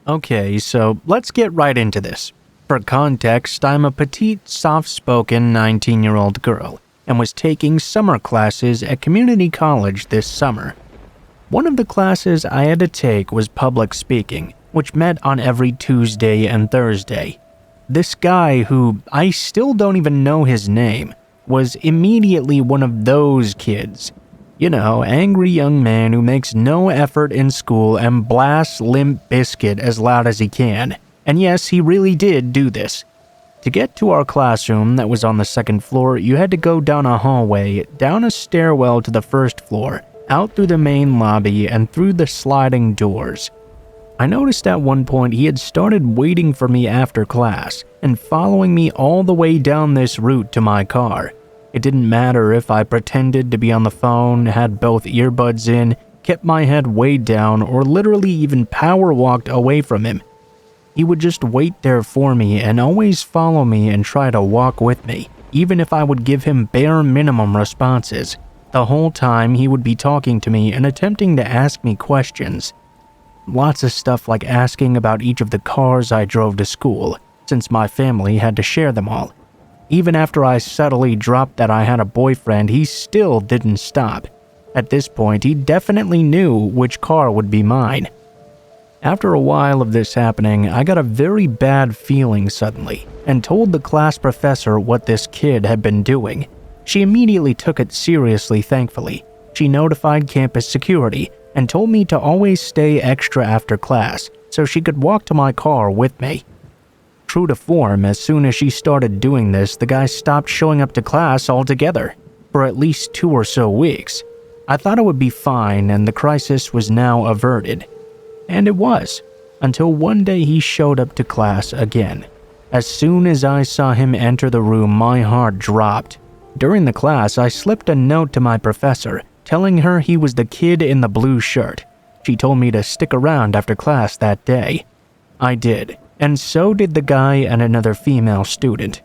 Okay, so let's get right into this. For context, I'm a petite, soft-spoken 19-year-old girl and was taking summer classes at community college this summer. One of the classes I had to take was public speaking, which met on every Tuesday and Thursday. This guy, who I still don't even know his name, was immediately one of those kids. You know, angry young man who makes no effort in school and blasts Limp Bizkit as loud as he can. And yes, he really did do this. To get to our classroom that was on the second floor, you had to go down a hallway, down a stairwell to the first floor, out through the main lobby, and through the sliding doors. I noticed at one point he had started waiting for me after class and following me all the way down this route to my car. It didn't matter if I pretended to be on the phone, had both earbuds in, kept my head way down, or literally even power walked away from him. He would just wait there for me and always follow me and try to walk with me, even if I would give him bare minimum responses. The whole time he would be talking to me and attempting to ask me questions. Lots of stuff like asking about each of the cars I drove to school, since my family had to share them all. Even after I subtly dropped that I had a boyfriend, he still didn't stop. At this point, he definitely knew which car would be mine. After a while of this happening, I got a very bad feeling suddenly, and told the class professor what this kid had been doing. She immediately took it seriously, thankfully. She notified campus security, and told me to always stay extra after class, so she could walk to my car with me. True to form, as soon as she started doing this, the guy stopped showing up to class altogether, for at least 2 or so weeks. I thought it would be fine and the crisis was now averted. And it was, until one day he showed up to class again. As soon as I saw him enter the room, my heart dropped. During the class, I slipped a note to my professor, telling her he was the kid in the blue shirt. She told me to stick around after class that day. I did, and so did the guy and another female student.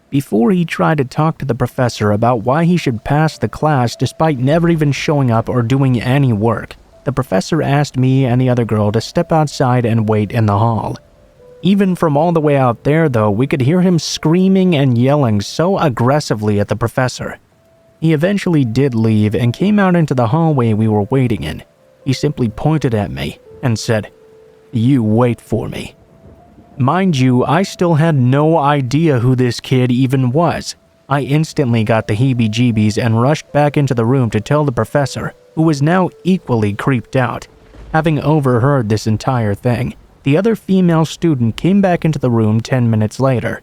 Before he tried to talk to the professor about why he should pass the class despite never even showing up or doing any work, the professor asked me and the other girl to step outside and wait in the hall. Even from all the way out there, though, we could hear him screaming and yelling so aggressively at the professor. He eventually did leave and came out into the hallway we were waiting in. He simply pointed at me and said, "You wait for me." Mind you, I still had no idea who this kid even was. I instantly got the heebie-jeebies and rushed back into the room to tell the professor, who was now equally creeped out. Having overheard this entire thing, the other female student came back into the room 10 minutes later.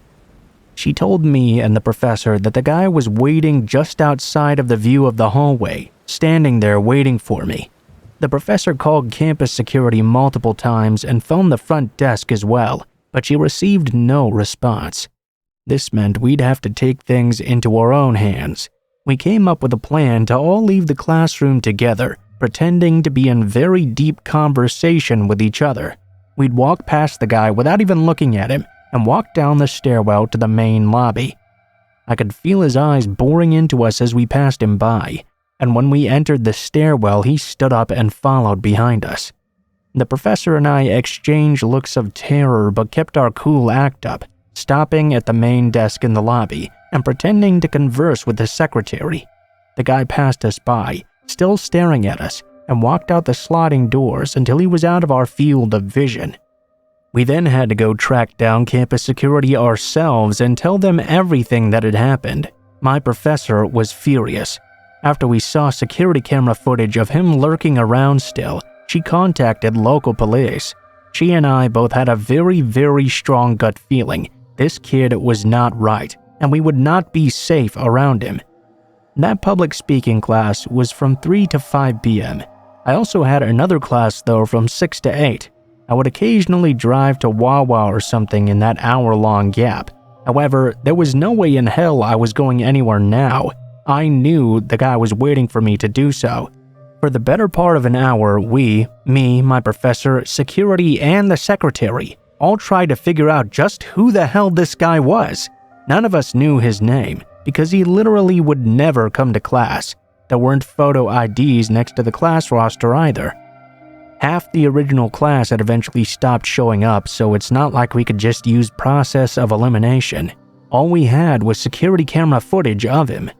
She told me and the professor that the guy was waiting just outside of the view of the hallway, standing there waiting for me. The professor called campus security multiple times and phoned the front desk as well, but she received no response. This meant we'd have to take things into our own hands. We came up with a plan to all leave the classroom together, pretending to be in very deep conversation with each other. We'd walk past the guy without even looking at him, and walked down the stairwell to the main lobby. I could feel his eyes boring into us as we passed him by, and when we entered the stairwell, he stood up and followed behind us. The professor and I exchanged looks of terror but kept our cool act up, stopping at the main desk in the lobby and pretending to converse with the secretary. The guy passed us by, still staring at us, and walked out the sliding doors until he was out of our field of vision. We then had to go track down campus security ourselves and tell them everything that had happened. My professor was furious. After we saw security camera footage of him lurking around still, she contacted local police. She and I both had a very, very strong gut feeling this kid was not right, and we would not be safe around him. That public speaking class was from 3 to 5 p.m. I also had another class though from 6 to 8. I would occasionally drive to Wawa or something in that hour-long gap. However, there was no way in hell I was going anywhere now. I knew the guy was waiting for me to do so. For the better part of an hour, we, me, my professor, security, and the secretary, all tried to figure out just who the hell this guy was. None of us knew his name, because he literally would never come to class. There weren't photo IDs next to the class roster either. Half the original class had eventually stopped showing up, so it's not like we could just use process of elimination. All we had was security camera footage of him.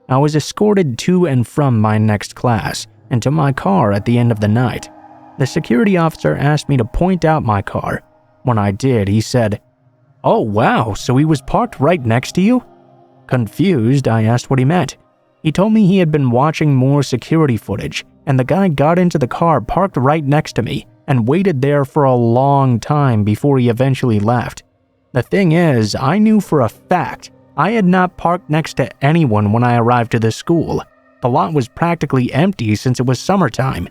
I was escorted to and from my next class and to my car at the end of the night. The security officer asked me to point out my car. When I did, he said, "Oh wow, so he was parked right next to you?" Confused, I asked what he meant. He told me he had been watching more security footage, and the guy got into the car parked right next to me and waited there for a long time before he eventually left. The thing is, I knew for a fact I had not parked next to anyone when I arrived to the school. The lot was practically empty since it was summertime.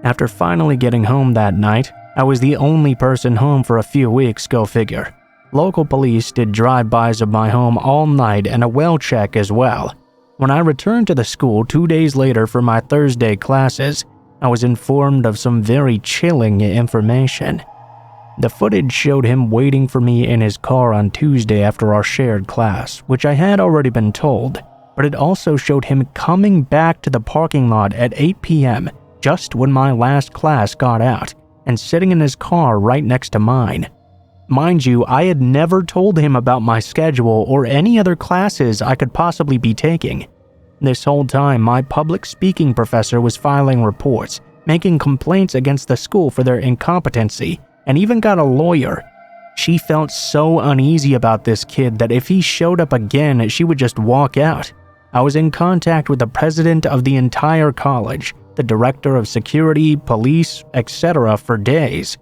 After finally getting home that night, I was the only person home for a few weeks, go figure. Local police did drive-bys of my home all night and a well check as well. When I returned to the school 2 days later for my Thursday classes, I was informed of some very chilling information. The footage showed him waiting for me in his car on Tuesday after our shared class, which I had already been told, but it also showed him coming back to the parking lot at 8 p.m., just when my last class got out, and sitting in his car right next to mine. Mind you, I had never told him about my schedule or any other classes I could possibly be taking. This whole time, my public speaking professor was filing reports, making complaints against the school for their incompetency, and even got a lawyer. She felt so uneasy about this kid that if he showed up again, she would just walk out. I was in contact with the president of the entire college, the director of security, police, etc. for days.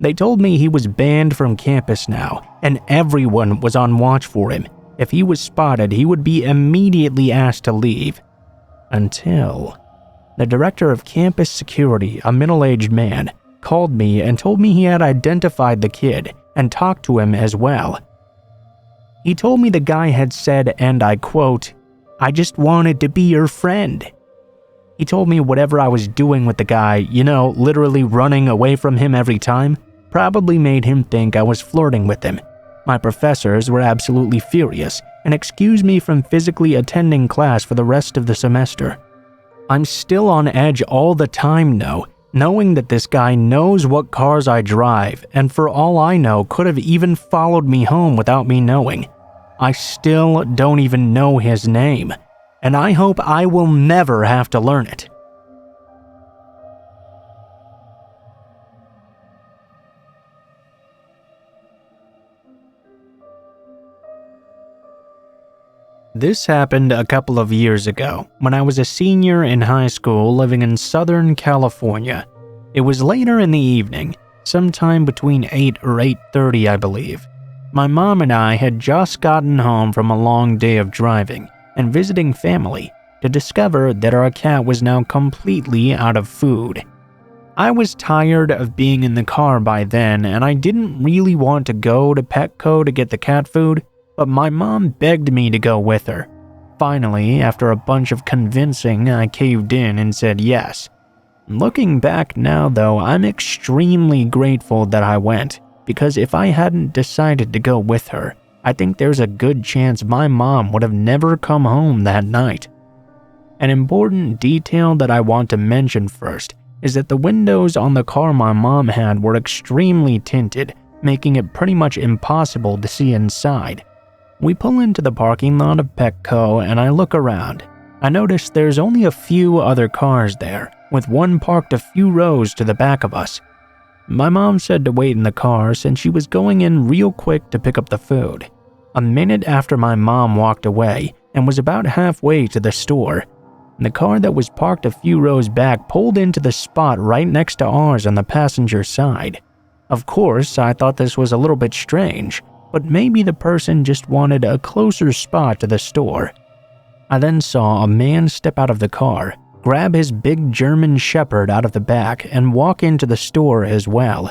They told me he was banned from campus now, and everyone was on watch for him. If he was spotted, he would be immediately asked to leave. Until the director of campus security, a middle-aged man, called me and told me he had identified the kid and talked to him as well. He told me the guy had said, and I quote, "I just wanted to be your friend." He told me whatever I was doing with the guy, literally running away from him every time, probably made him think I was flirting with him. My professors were absolutely furious and excused me from physically attending class for the rest of the semester. I'm still on edge all the time now, knowing that this guy knows what cars I drive and for all I know could have even followed me home without me knowing. I still don't even know his name, and I hope I will never have to learn it. This happened a couple of years ago, when I was a senior in high school living in Southern California. It was later in the evening, sometime between 8 or 8:30, I believe. My mom and I had just gotten home from a long day of driving and visiting family to discover that our cat was now completely out of food. I was tired of being in the car by then, and I didn't really want to go to Petco to get the cat food, but my mom begged me to go with her. Finally, after a bunch of convincing, I caved in and said yes. Looking back now though, I'm extremely grateful that I went, because if I hadn't decided to go with her, I think there's a good chance my mom would have never come home that night. An important detail that I want to mention first is that the windows on the car my mom had were extremely tinted, making it pretty much impossible to see inside. We pull into the parking lot of Petco and I look around. I notice there's only a few other cars there, with one parked a few rows to the back of us. My mom said to wait in the car since she was going in real quick to pick up the food. A minute after my mom walked away and was about halfway to the store, the car that was parked a few rows back pulled into the spot right next to ours on the passenger side. Of course, I thought this was a little bit strange, but maybe the person just wanted a closer spot to the store. I then saw a man step out of the car, grab his big German Shepherd out of the back, and walk into the store as well.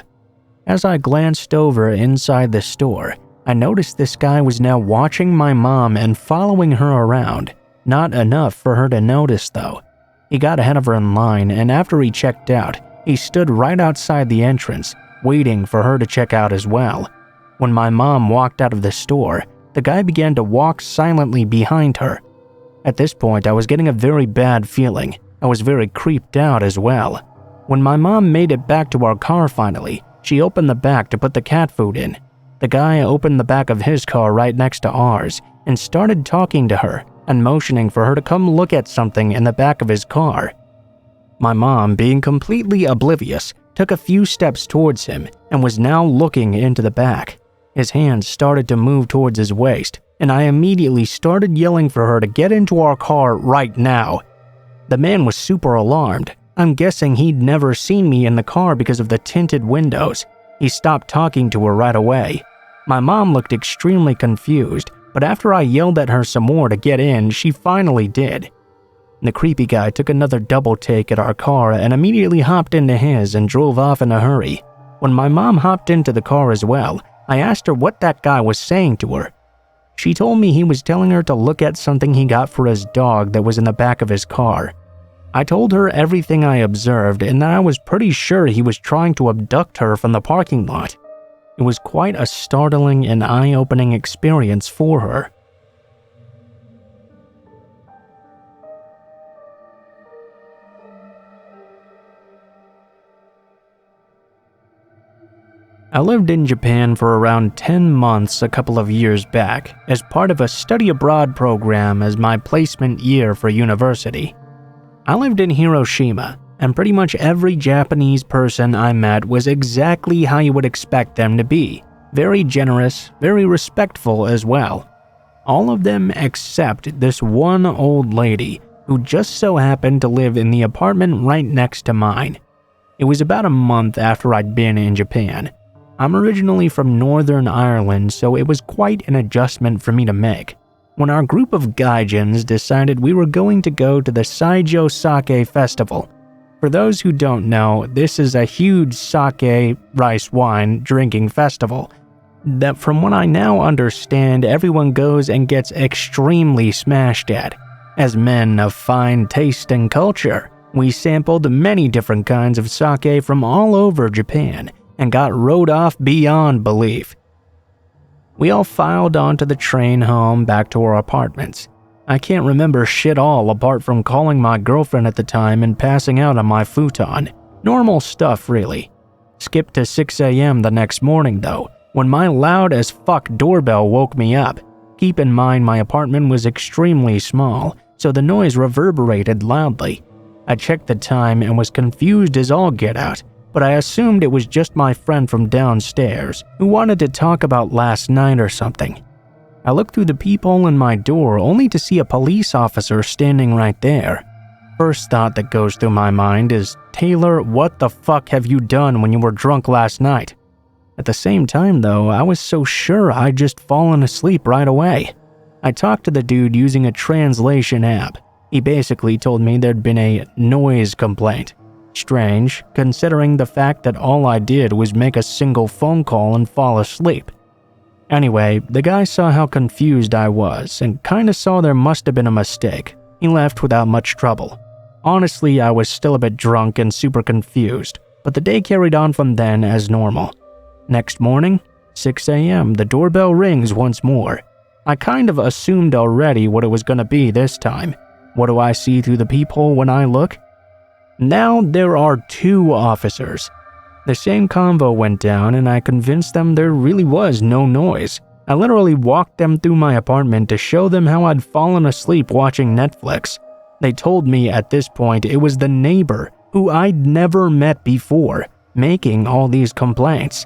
As I glanced over inside the store, I noticed this guy was now watching my mom and following her around. Not enough for her to notice though. He got ahead of her in line, and after he checked out, he stood right outside the entrance, waiting for her to check out as well. When my mom walked out of the store, the guy began to walk silently behind her. At this point, I was getting a very bad feeling. I was very creeped out as well. When my mom made it back to our car finally, she opened the back to put the cat food in. The guy opened the back of his car right next to ours and started talking to her and motioning for her to come look at something in the back of his car. My mom, being completely oblivious, took a few steps towards him and was now looking into the back. His hands started to move towards his waist, and I immediately started yelling for her to get into our car right now. The man was super alarmed. I'm guessing he'd never seen me in the car because of the tinted windows. He stopped talking to her right away. My mom looked extremely confused, but after I yelled at her some more to get in, she finally did. The creepy guy took another double take at our car and immediately hopped into his and drove off in a hurry. When my mom hopped into the car as well, I asked her what that guy was saying to her. She told me he was telling her to look at something he got for his dog that was in the back of his car. I told her everything I observed and that I was pretty sure he was trying to abduct her from the parking lot. It was quite a startling and eye-opening experience for her. I lived in Japan for around 10 months a couple of years back as part of a study abroad program as my placement year for university. I lived in Hiroshima, and pretty much every Japanese person I met was exactly how you would expect them to be. Very generous, very respectful as well. All of them except this one old lady who just so happened to live in the apartment right next to mine. It was about a month after I'd been in Japan. I'm originally from Northern Ireland, so it was quite an adjustment for me to make. When our group of gaijins decided we were going to go to the Saijo Sake Festival. For those who don't know, this is a huge sake, rice wine, drinking festival that from what I now understand everyone goes and gets extremely smashed at. As men of fine taste and culture, we sampled many different kinds of sake from all over Japan and got rode off beyond belief. We all filed onto the train home back to our apartments. I can't remember shit all apart from calling my girlfriend at the time and passing out on my futon. Normal stuff, really. Skipped to 6 a.m. the next morning, though, when my loud as fuck doorbell woke me up. Keep in mind my apartment was extremely small, so the noise reverberated loudly. I checked the time and was confused as all get out, but I assumed it was just my friend from downstairs who wanted to talk about last night or something. I looked through the peephole in my door only to see a police officer standing right there. First thought that goes through my mind is, Taylor, what the fuck have you done when you were drunk last night? At the same time though, I was so sure I'd just fallen asleep right away. I talked to the dude using a translation app. He basically told me there'd been a noise complaint. Strange, considering the fact that all I did was make a single phone call and fall asleep. Anyway, the guy saw how confused I was and kinda saw there must have been a mistake. He left without much trouble. Honestly, I was still a bit drunk and super confused, but the day carried on from then as normal. Next morning, 6 a.m., the doorbell rings once more. I kind of assumed already what it was gonna be this time. What do I see through the peephole when I look? Now there are 2 officers. The same convo went down and I convinced them there really was no noise. I literally walked them through my apartment to show them how I'd fallen asleep watching Netflix. They told me at this point it was the neighbor, who I'd never met before, making all these complaints.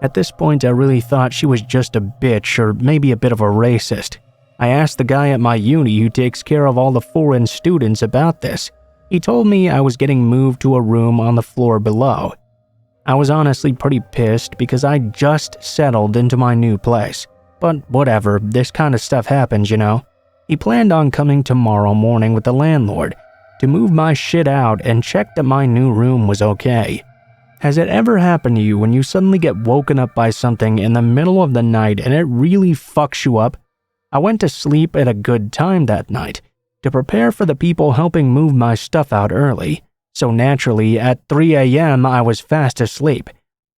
At this point I really thought she was just a bitch or maybe a bit of a racist. I asked the guy at my uni who takes care of all the foreign students about this. He told me I was getting moved to a room on the floor below. I was honestly pretty pissed because I just settled into my new place. But whatever, this kind of stuff happens, you know. He planned on coming tomorrow morning with the landlord to move my shit out and check that my new room was okay. Has it ever happened to you when you suddenly get woken up by something in the middle of the night and it really fucks you up? I went to sleep at a good time that night to prepare for the people helping move my stuff out early. So naturally, at 3 a.m. I was fast asleep,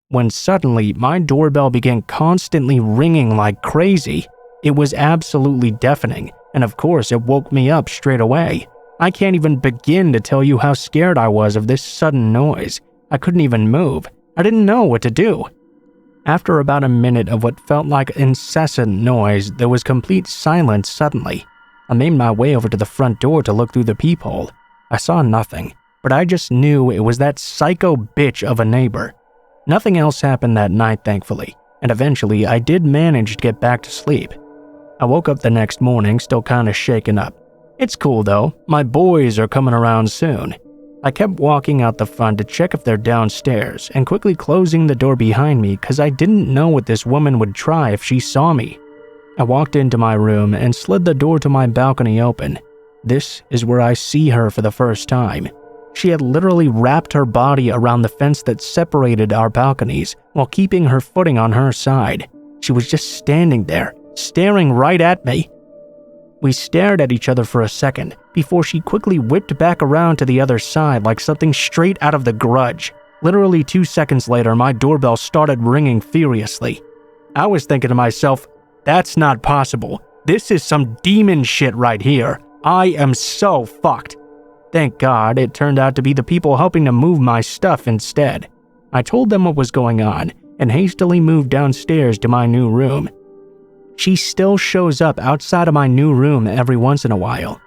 when suddenly my doorbell began constantly ringing like crazy. It was absolutely deafening, and of course it woke me up straight away. I can't even begin to tell you how scared I was of this sudden noise. I couldn't even move. I didn't know what to do. After about a minute of what felt like incessant noise, there was complete silence suddenly. I made my way over to the front door to look through the peephole. I saw nothing, but I just knew it was that psycho bitch of a neighbor. Nothing else happened that night, thankfully, and eventually I did manage to get back to sleep. I woke up the next morning still kinda shaken up. It's cool though, my boys are coming around soon. I kept walking out the front to check if they're downstairs and quickly closing the door behind me because I didn't know what this woman would try if she saw me. I walked into my room and slid the door to my balcony open. This is where I see her for the first time. She had literally wrapped her body around the fence that separated our balconies while keeping her footing on her side. She was just standing there, staring right at me. We stared at each other for a second before she quickly whipped back around to the other side like something straight out of The Grudge. Literally 2 seconds later, my doorbell started ringing furiously. I was thinking to myself, that's not possible. This is some demon shit right here. I am so fucked. Thank God it turned out to be the people helping to move my stuff instead. I told them what was going on and hastily moved downstairs to my new room. She still shows up outside of my new room every once in a while.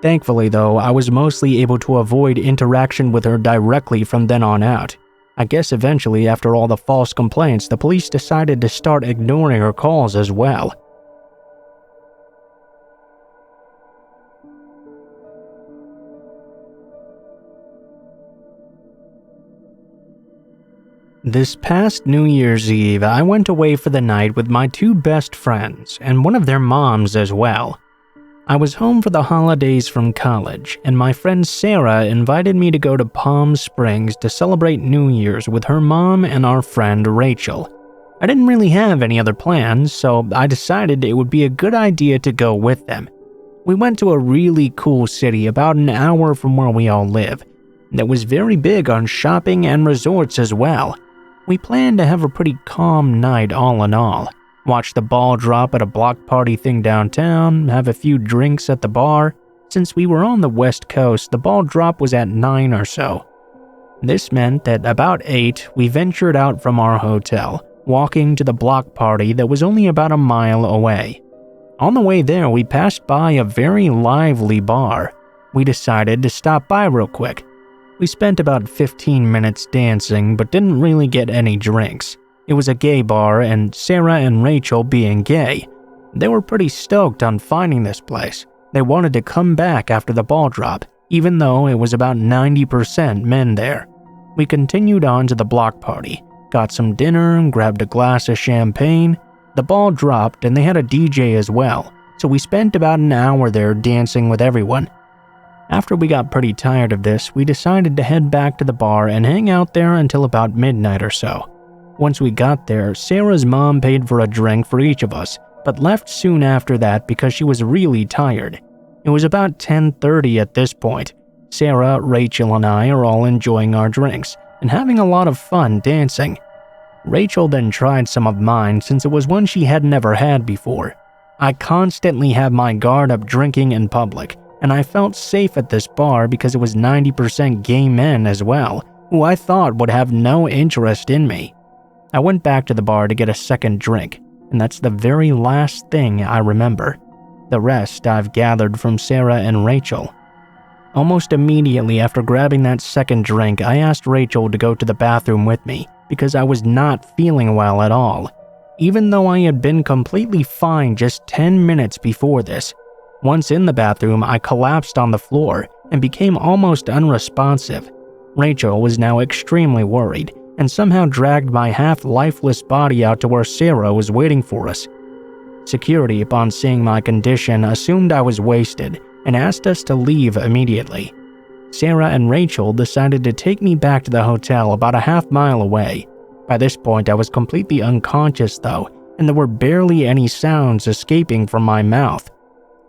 Thankfully though, I was mostly able to avoid interaction with her directly from then on out. I guess eventually, after all the false complaints, the police decided to start ignoring her calls as well. This past New Year's Eve, I went away for the night with my 2 best friends and one of their moms as well. I was home for the holidays from college, and my friend Sarah invited me to go to Palm Springs to celebrate New Year's with her mom and our friend Rachel. I didn't really have any other plans, so I decided it would be a good idea to go with them. We went to a really cool city about an hour from where we all live, that was very big on shopping and resorts as well. We planned to have a pretty calm night all in all. Watch the ball drop at a block party thing downtown, have a few drinks at the bar. Since we were on the West Coast, the ball drop was at 9 or so. This meant that about 8, we ventured out from our hotel, walking to the block party that was only about a mile away. On the way there, we passed by a very lively bar. We decided to stop by real quick. We spent about 15 minutes dancing, but didn't really get any drinks. It was a gay bar, and Sarah and Rachel being gay, they were pretty stoked on finding this place. They wanted to come back after the ball drop, even though it was about 90% men there. We continued on to the block party, got some dinner, grabbed a glass of champagne. The ball dropped and they had a DJ as well, so we spent about an hour there dancing with everyone. After we got pretty tired of this, we decided to head back to the bar and hang out there until about midnight or so. Once we got there, Sarah's mom paid for a drink for each of us, but left soon after that because she was really tired. It was about 10:30 at this point. Sarah, Rachel, and I are all enjoying our drinks and having a lot of fun dancing. Rachel then tried some of mine since it was one she had never had before. I constantly have my guard up drinking in public, and I felt safe at this bar because it was 90% gay men as well, who I thought would have no interest in me. I went back to the bar to get a second drink, and that's the very last thing I remember. The rest I've gathered from Sarah and Rachel. Almost immediately after grabbing that second drink, I asked Rachel to go to the bathroom with me because I was not feeling well at all, even though I had been completely fine just 10 minutes before this. Once in the bathroom, I collapsed on the floor and became almost unresponsive. Rachel was now extremely worried and somehow dragged my half-lifeless body out to where Sarah was waiting for us. Security, upon seeing my condition, assumed I was wasted and asked us to leave immediately. Sarah and Rachel decided to take me back to the hotel about a half-mile away. By this point, I was completely unconscious though, and there were barely any sounds escaping from my mouth.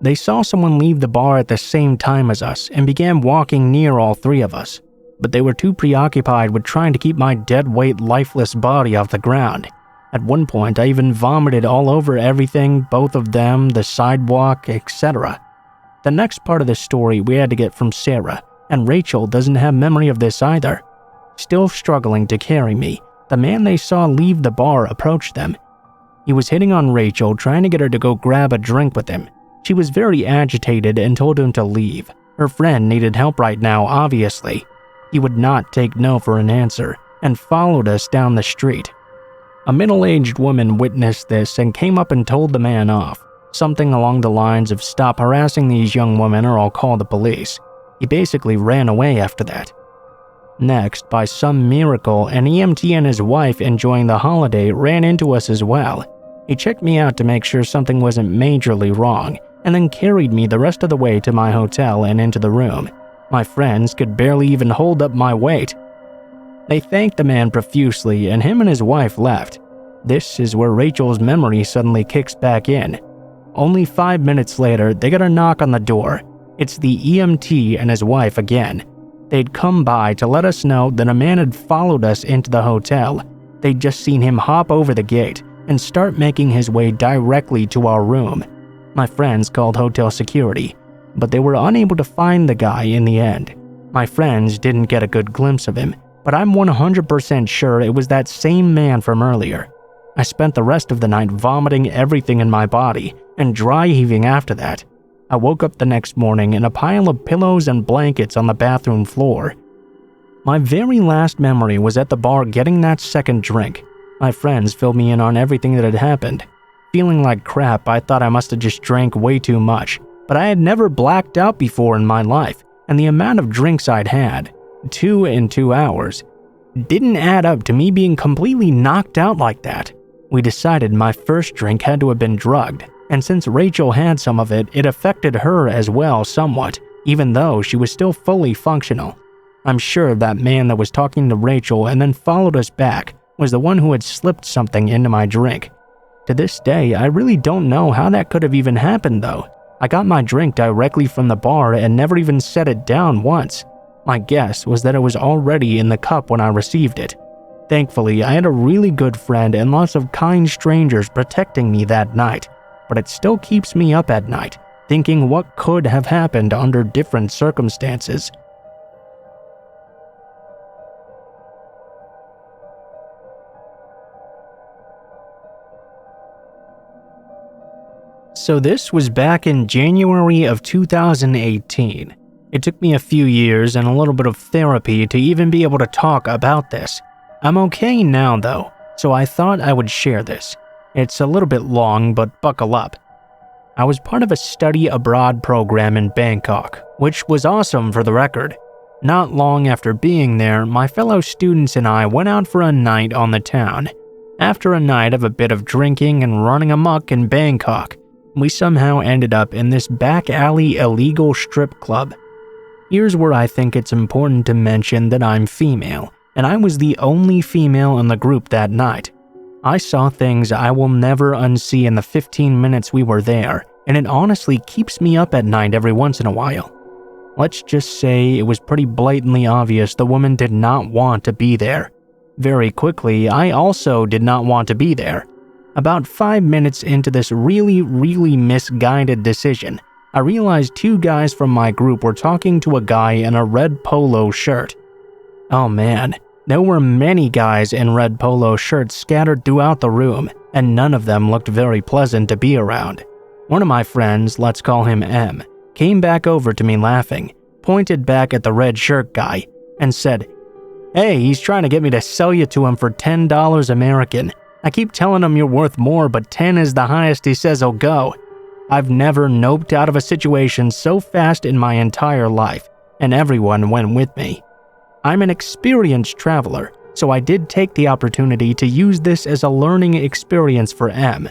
They saw someone leave the bar at the same time as us and began walking near all 3 of us, but they were too preoccupied with trying to keep my dead-weight, lifeless body off the ground. At one point, I even vomited all over everything, both of them, the sidewalk, etc. The next part of the story we had to get from Sarah, and Rachel doesn't have memory of this either. Still struggling to carry me, the man they saw leave the bar approached them. He was hitting on Rachel, trying to get her to go grab a drink with him. She was very agitated and told him to leave. Her friend needed help right now, obviously. He would not take no for an answer and followed us down the street. A middle-aged woman witnessed this and came up and told the man off, something along the lines of "Stop harassing these young women or I'll call the police." He basically ran away after that. Next, by some miracle, an EMT and his wife enjoying the holiday ran into us as well. He checked me out to make sure something wasn't majorly wrong, and then carried me the rest of the way to my hotel and into the room. My friends could barely even hold up my weight. They thanked the man profusely, and him and his wife left. This is where Rachel's memory suddenly kicks back in. Only 5 minutes later, they got a knock on the door. It's the EMT and his wife again. They'd come by to let us know that a man had followed us into the hotel. They'd just seen him hop over the gate and start making his way directly to our room. My friends called hotel security, but they were unable to find the guy in the end. My friends didn't get a good glimpse of him, but I'm 100% sure it was that same man from earlier. I spent the rest of the night vomiting everything in my body and dry heaving after that. I woke up the next morning in a pile of pillows and blankets on the bathroom floor. My very last memory was at the bar getting that second drink. My friends filled me in on everything that had happened. Feeling like crap, I thought I must have just drank way too much, but I had never blacked out before in my life, and the amount of drinks I'd had, 2 in 2 hours, didn't add up to me being completely knocked out like that. We decided my first drink had to have been drugged, and since Rachel had some of it, it affected her as well somewhat, even though she was still fully functional. I'm sure that man that was talking to Rachel and then followed us back was the one who had slipped something into my drink. To this day, I really don't know how that could have even happened though. I got my drink directly from the bar and never even set it down once. My guess was that it was already in the cup when I received it. Thankfully, I had a really good friend and lots of kind strangers protecting me that night, but it still keeps me up at night, thinking what could have happened under different circumstances. So this was back in January of 2018. It took me a few years and a little bit of therapy to even be able to talk about this. I'm okay now though, so I thought I would share this. It's a little bit long, but buckle up. I was part of a study abroad program in Bangkok, which was awesome for the record. Not long after being there, my fellow students and I went out for a night on the town. After a night of a bit of drinking and running amok in Bangkok, we somehow ended up in this back alley illegal strip club. Here's where I think it's important to mention that I'm female, and I was the only female in the group that night. I saw things I will never unsee in the 15 minutes we were there, and it honestly keeps me up at night every once in a while. Let's just say it was pretty blatantly obvious the woman did not want to be there. Very quickly, I also did not want to be there. About 5 minutes into this really misguided decision, I realized 2 guys from my group were talking to a guy in a red polo shirt. Oh man, there were many guys in red polo shirts scattered throughout the room, and none of them looked very pleasant to be around. One of my friends, let's call him M, came back over to me laughing, pointed back at the red shirt guy, and said, "Hey, he's trying to get me to sell you to him for $10 American. I keep telling him you're worth more, but 10 is the highest he says he'll go." I've never noped out of a situation so fast in my entire life, and everyone went with me. I'm an experienced traveler, so I did take the opportunity to use this as a learning experience for M.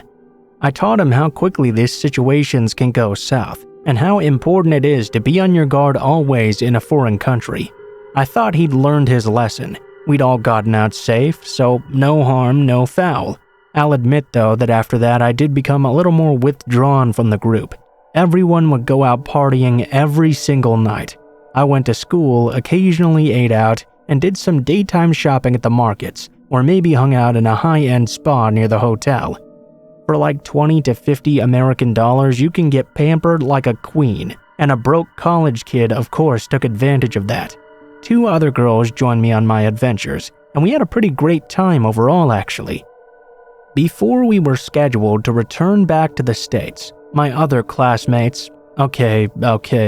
I taught him how quickly these situations can go south, and how important it is to be on your guard always in a foreign country. I thought he'd learned his lesson. We'd all gotten out safe, so no harm, no foul. I'll admit though that after that I did become a little more withdrawn from the group. Everyone would go out partying every single night. I went to school, occasionally ate out, and did some daytime shopping at the markets, or maybe hung out in a high-end spa near the hotel. For like $20 to $50 American, you can get pampered like a queen. and a broke college kid of course took advantage of that. 2 other girls joined me on my adventures, and we had a pretty great time overall actually. Before we were scheduled to return back to the States, my other classmates, okay,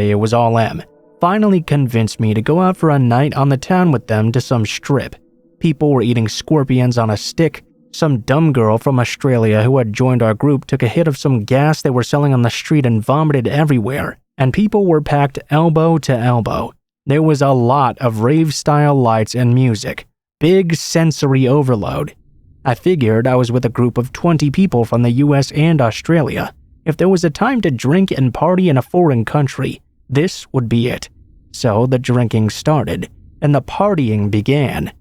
it was all M, finally convinced me to go out for a night on the town with them to some strip. People were eating scorpions on a stick. Some dumb girl from Australia who had joined our group took a hit of some gas they were selling on the street and vomited everywhere, and people were packed elbow to elbow. There was a lot of rave-style lights and music. Big sensory overload. I figured I was with a group of 20 people from the US and Australia. If there was a time to drink and party in a foreign country, this would be it. So the drinking started, and the partying began.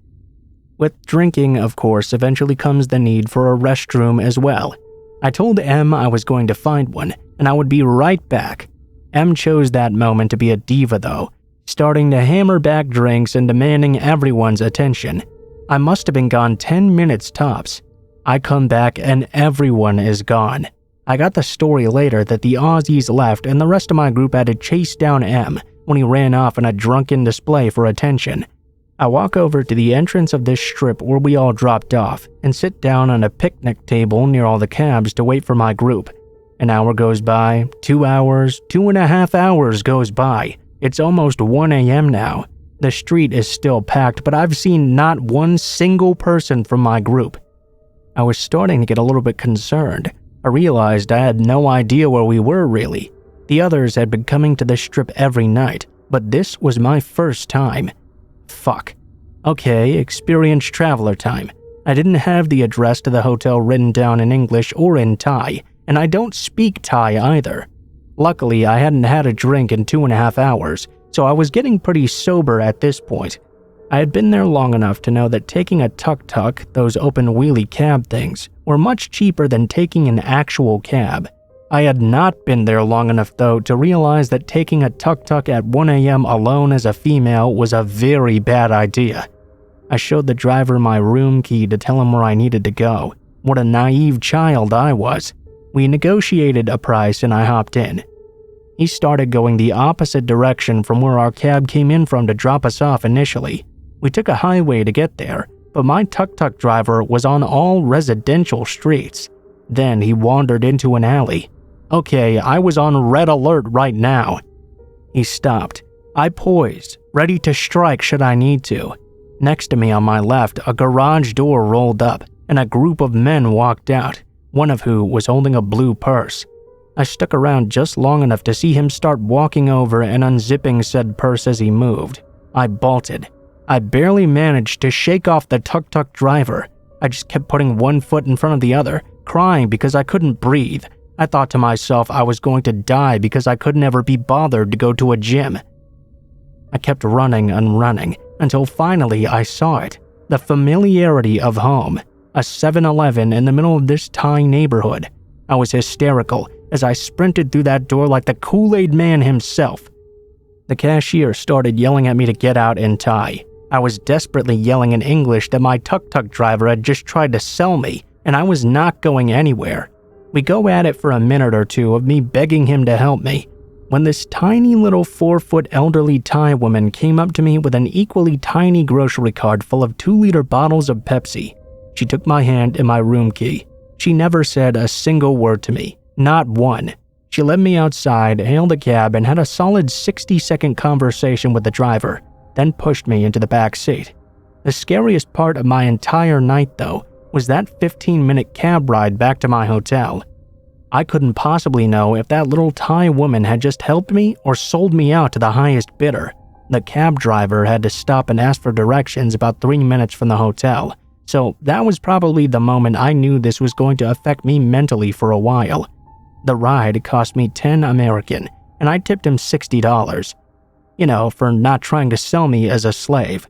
With drinking, of course, eventually comes the need for a restroom as well. I told M I was going to find one, and I would be right back. M chose that moment to be a diva though, starting to hammer back drinks and demanding everyone's attention. I must have been gone 10 minutes tops. I come back and everyone is gone. I got the story later that the Aussies left and the rest of my group had to chase down M when he ran off in a drunken display for attention. I walk over to the entrance of this strip where we all dropped off and sit down on a picnic table near all the cabs to wait for my group. An hour goes by, 2 hours, 2.5 hours goes by. It's almost 1 a.m. now. The street is still packed, but I've seen not one single person from my group. I was starting to get a little bit concerned. I realized I had no idea where we were really. The others had been coming to the strip every night, but this was my first time. Fuck. Okay, experienced traveler time. I didn't have the address to the hotel written down in English or in Thai, and I don't speak Thai either. Luckily, I hadn't had a drink in 2.5 hours, so I was getting pretty sober at this point. I had been there long enough to know that taking a tuk-tuk, those open wheelie cab things, were much cheaper than taking an actual cab. I had not been there long enough though to realize that taking a tuk-tuk at 1 a.m. alone as a female was a very bad idea. I showed the driver my room key to tell him where I needed to go. What a naive child I was. We negotiated a price and I hopped in. He started going the opposite direction from where our cab came in from to drop us off initially. We took a highway to get there, but my tuk-tuk driver was on all residential streets. Then he wandered into an alley. Okay, I was on red alert right now. He stopped. I poised, ready to strike should I need to. Next to me on my left, a garage door rolled up, and a group of men walked out, one of who was holding a blue purse. I stuck around just long enough to see him start walking over and unzipping said purse as he moved. I bolted. I barely managed to shake off the tuk-tuk driver. I just kept putting one foot in front of the other, crying because I couldn't breathe. I thought to myself I was going to die because I could never be bothered to go to a gym. I kept running and running until finally I saw it. The familiarity of home. A 7-Eleven in the middle of this Thai neighborhood. I was hysterical as I sprinted through that door like the Kool-Aid man himself. The cashier started yelling at me to get out in Thai. I was desperately yelling in English that my tuk-tuk driver had just tried to sell me, and I was not going anywhere. We go at it for a minute or two of me begging him to help me, when this tiny little 4-foot elderly Thai woman came up to me with an equally tiny grocery cart full of 2-liter bottles of Pepsi. She took my hand and my room key. She never said a single word to me, not one. She led me outside, hailed a cab, and had a solid 60-second conversation with the driver, then pushed me into the back seat. The scariest part of my entire night, though, was that 15-minute cab ride back to my hotel. I couldn't possibly know if that little Thai woman had just helped me or sold me out to the highest bidder. The cab driver had to stop and ask for directions about 3 minutes from the hotel, so that was probably the moment I knew this was going to affect me mentally for a while. The ride cost me 10 American, and I tipped him $60. For not trying to sell me as a slave.